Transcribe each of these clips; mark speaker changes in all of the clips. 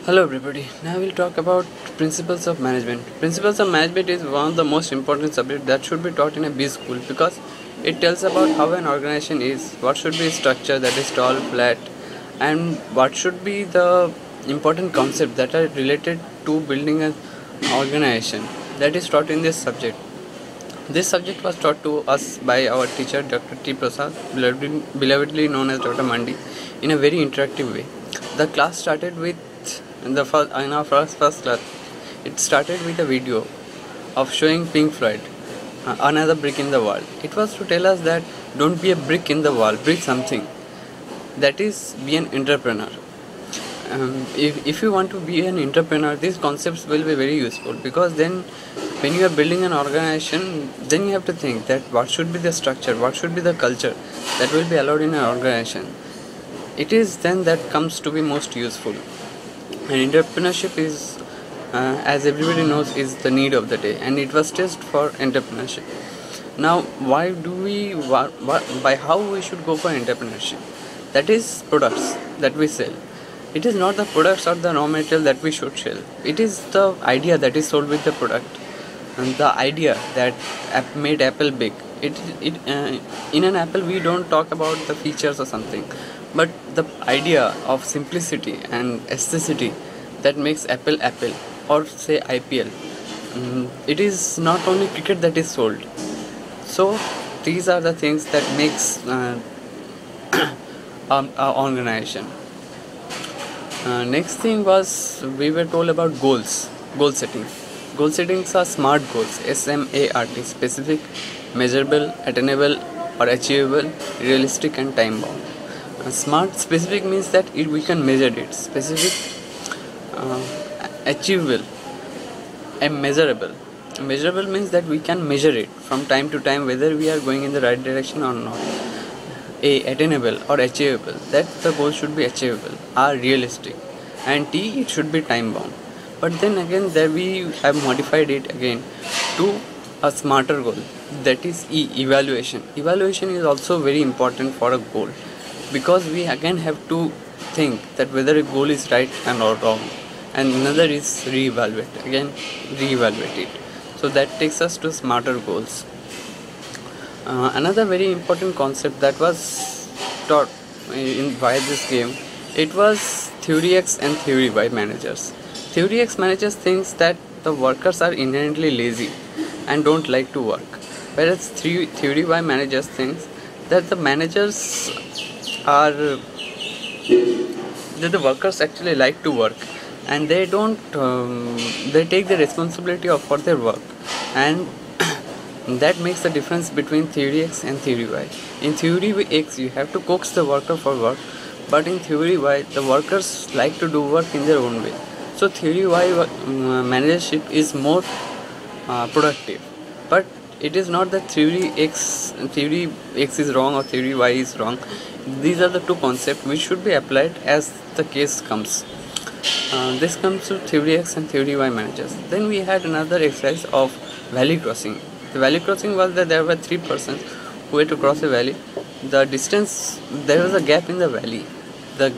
Speaker 1: Hello everybody. Now we'll talk about principles of management. Principles of management is one of the most important subjects that should be taught in a B school because it tells about how an organization is, what should be structure that is tall, flat, and what should be the important concepts that are related to building an organization. That is taught in this subject. This subject was taught to us by our teacher Dr. T. Prasad, belovedly known as Dr. Mandi, in a very interactive way. The class started with in our first class. It started with a video of showing Pink Floyd, another brick in the wall. It was to tell us that don't be a brick in the wall, brick something. That is, be an entrepreneur. If you want to be an entrepreneur, these concepts will be very useful because then when you are building an organization, then you have to think that what should be the structure, what should be the culture that will be allowed in an organization. It is then that comes to be most useful. And entrepreneurship is, as everybody knows, is the need of the day, and it was tested for entrepreneurship. Now, why do we, by how we should go for entrepreneurship? That is products that we sell. It is not the products or the raw material that we should sell. It is the idea that is sold with the product, and the idea that made Apple big. In an Apple, we don't talk about the features or something, but the idea of simplicity and aestheticity that makes Apple Apple, or say IPL. It is not only cricket that is sold. So these are the things that makes our organization. Next thing was we were told about goal setting. Goal settings are SMART goals, SMART, specific, measurable, attainable or achievable, realistic and time bound. SMART, specific means that we can measure it. Specific, achievable and measurable. Measurable means that we can measure it from time to time whether we are going in the right direction or not. Attainable or achievable, that the goal should be achievable. Realistic, and T, it should be time bound. But then again there we have modified it again to a smarter goal, that is evaluation. Evaluation is also very important for a goal because we again have to think that whether a goal is right and or wrong, and another is re-evaluate it. So that takes us to smarter goals. Another very important concept that was taught by this game, it was Theory X and Theory Y managers. Theory X managers thinks that the workers are inherently lazy and don't like to work, whereas Theory Y managers thinks that the managers are that the workers actually like to work and they don't they take the responsibility for their work, and that makes the difference between Theory X and Theory Y. In Theory X you have to coax the worker for work, but in Theory Y the workers like to do work in their own way. So Theory Y managership is more productive, but it is not that Theory X is wrong or Theory Y is wrong. These are the two concepts which should be applied as the case comes. This comes to Theory X and Theory Y managers. Then we had another exercise of valley crossing. The valley crossing was that there were three persons who had to cross a valley. The distance, there was a gap in the valley. The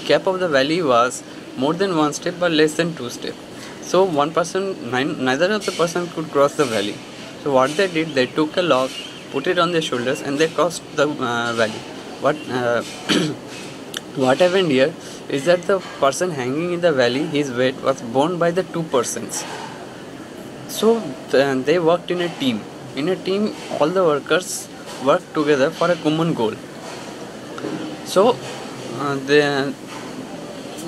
Speaker 1: gap of the valley was more than one step but less than two steps. So one person, neither of the person could cross the valley. So what they did, they took a log, put it on their shoulders, and they crossed the valley. What happened here is that the person hanging in the valley, his weight was borne by the two persons. So they worked in a team. In a team, all the workers worked together for a common goal. So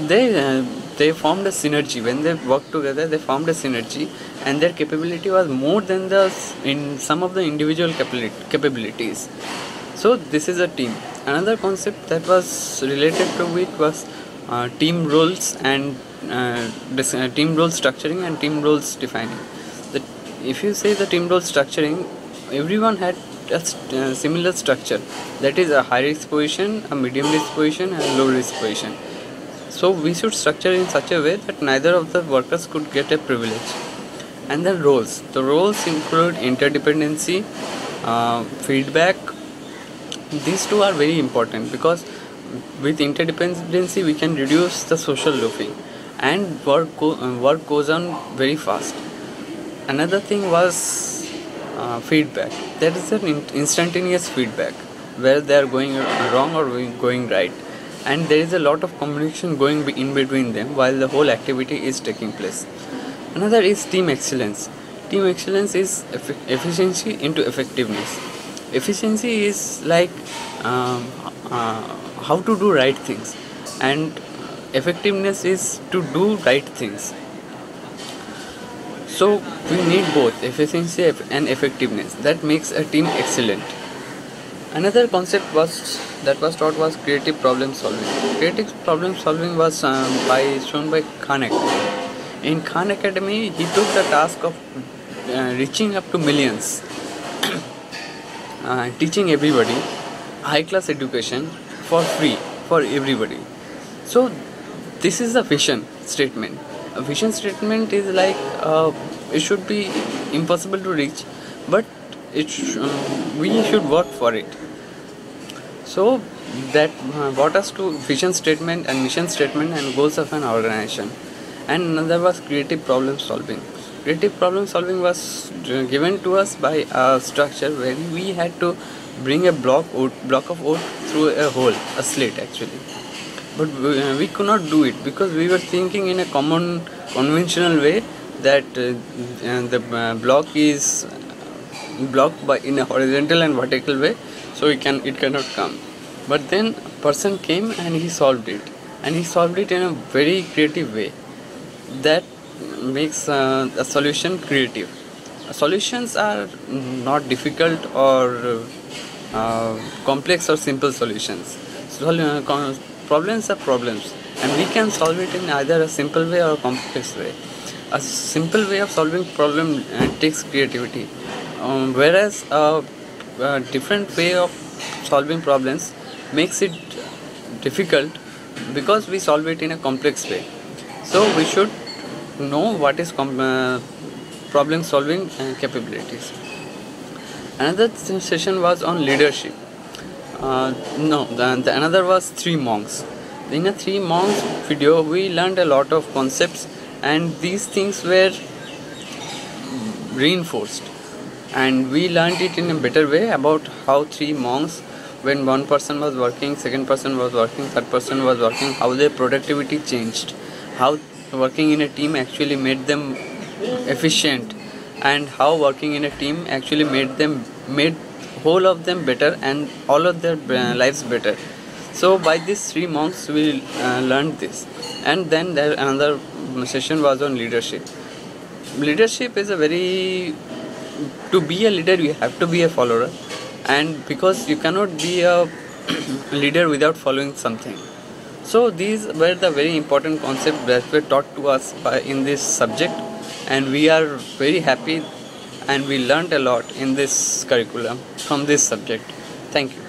Speaker 1: they formed a synergy. When they worked together, they formed a synergy, and their capability was more than in some of the individual capabilities. So this is a team. Another concept that was related to it was team roles and team role structuring and team roles defining. If you say the team role structuring, everyone had a similar structure, that is a high risk position, a medium risk position and a low risk position. So we should structure in such a way that neither of the workers could get a privilege. And then roles. The roles include interdependency, feedback. These two are very important because with interdependency we can reduce the social loafing, and work goes on very fast. Another thing was feedback. There is an instantaneous feedback where they are going wrong or going right, and there is a lot of communication going in between them while the whole activity is taking place. Another is team excellence. Team excellence is efficiency into effectiveness. Efficiency is like um, uh, how to do right things, and effectiveness is to do right things. So we need both efficiency and effectiveness. That makes a team excellent. Another concept was taught was creative problem solving. Creative problem solving was shown by Khan Academy. In Khan Academy, he took the task of reaching up to millions, teaching everybody high class education for free for everybody. So this is a vision statement. A vision statement is like it should be impossible to reach, but we should work for it. So that brought us to vision statement and mission statement and goals of an organization. And another was creative problem solving. Creative problem solving was given to us by a structure where we had to bring a block of wood through a hole, a slit actually. But we could not do it because we were thinking in a common conventional way that the block is blocked by in a horizontal and vertical way, so it cannot come. But then a person came and he solved it, and he solved it in a very creative way that makes a solution creative. Solutions are not difficult or complex or simple solutions. Problems are problems, and we can solve it in either a simple way or a complex way. A simple way of solving problem takes creativity, whereas a different way of solving problems makes it difficult because we solve it in a complex way. So we should know what is problem solving capabilities. Another session was on leadership. Another was Three Monks. In a Three Monks video, we learned a lot of concepts, and these things were reinforced. And we learned it in a better way about how three monks, when one person was working, second person was working, third person was working, how their productivity changed, how working in a team actually made them efficient, and how working in a team actually made whole of them better and all of their lives better. So by these three monks we learned this. And then there another session was on leadership. Leadership is a very, to be a leader you have to be a follower, and because you cannot be a leader without following something. So these were the very important concepts that were taught to us in this subject, and we are very happy and we learned a lot in this curriculum from this subject. Thank you.